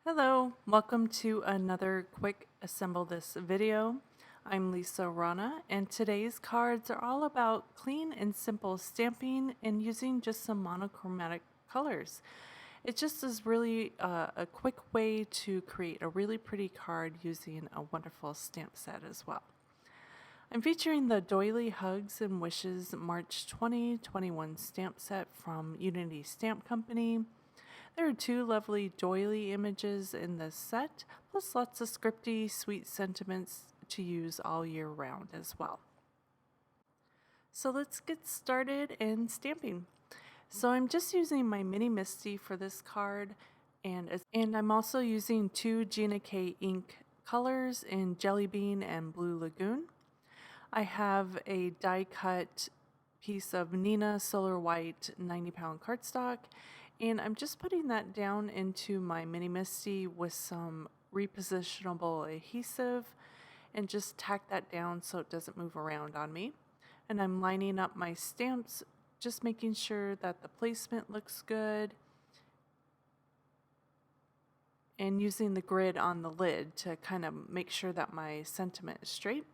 Hello, welcome to another quick assemble this video. I'm Lisa Arana, and today's cards are all about clean and simple stamping and using just some monochromatic colors. It just is really a quick way to create a really pretty card using a wonderful stamp set as well. I'm featuring the Doily Hugs and Wishes March 2021 stamp set from Unity Stamp Company. There are two lovely doily images in this set, plus lots of scripty, sweet sentiments to use all year round as well. So let's get started in stamping. So I'm just using my Mini Misty for this card, and I'm also using two Gina K ink colors in Jelly Bean and Blue Lagoon. I have a die cut piece of Nina Solar White 90-pound cardstock, and I'm just putting that down into my Mini Misty with some repositionable adhesive and just tack that down so it doesn't move around on me. And I'm lining up my stamps, just making sure that the placement looks good and using the grid on the lid to kind of make sure that my sentiment is straight.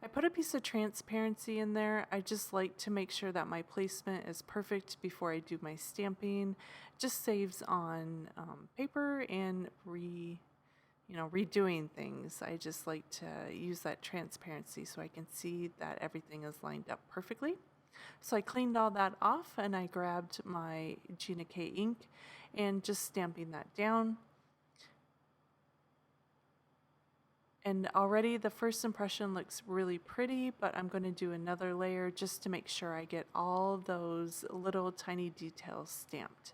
I put a piece of transparency in there. I just like to make sure that my placement is perfect before I do my stamping. It just saves on paper and redoing things. I just like to use that transparency so I can see that everything is lined up perfectly. So I cleaned all that off and I grabbed my Gina K ink and just stamping that down. And already the first impression looks really pretty, but I'm going to do another layer just to make sure I get all those little tiny details stamped.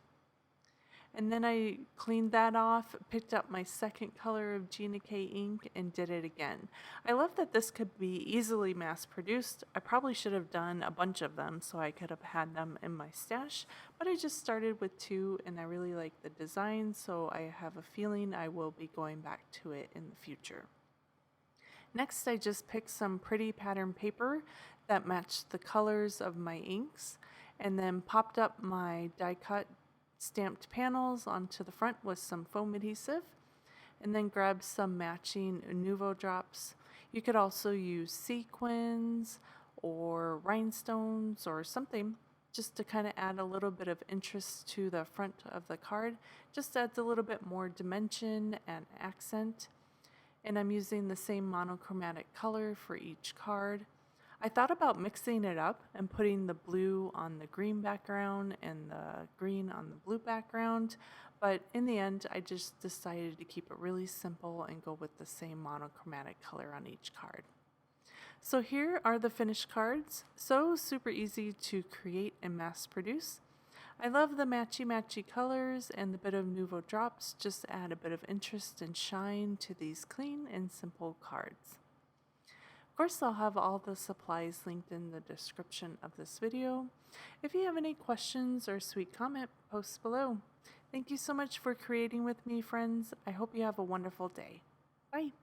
And then I cleaned that off, picked up my second color of Gina K ink and did it again. I love that this could be easily mass produced. I probably should have done a bunch of them so I could have had them in my stash, but I just started with two and I really like the design, so I have a feeling I will be going back to it in the future. Next, I just picked some pretty pattern paper that matched the colors of my inks and then popped up my die cut stamped panels onto the front with some foam adhesive and then grabbed some matching Nuvo drops. You could also use sequins or rhinestones or something just to kind of add a little bit of interest to the front of the card. Just adds a little bit more dimension and accent. And I'm using the same monochromatic color for each card. I thought about mixing it up and putting the blue on the green background and the green on the blue background, but in the end I just decided to keep it really simple and go with the same monochromatic color on each card. So here are the finished cards. So super easy to create and mass produce. I love the matchy colors, and the bit of Nuvo drops just add a bit of interest and shine to these clean and simple cards. Of course, I'll have all the supplies linked in the description of this video. If you have any questions or sweet comment, post below. Thank you so much for creating with me, friends. I hope you have a wonderful day. Bye.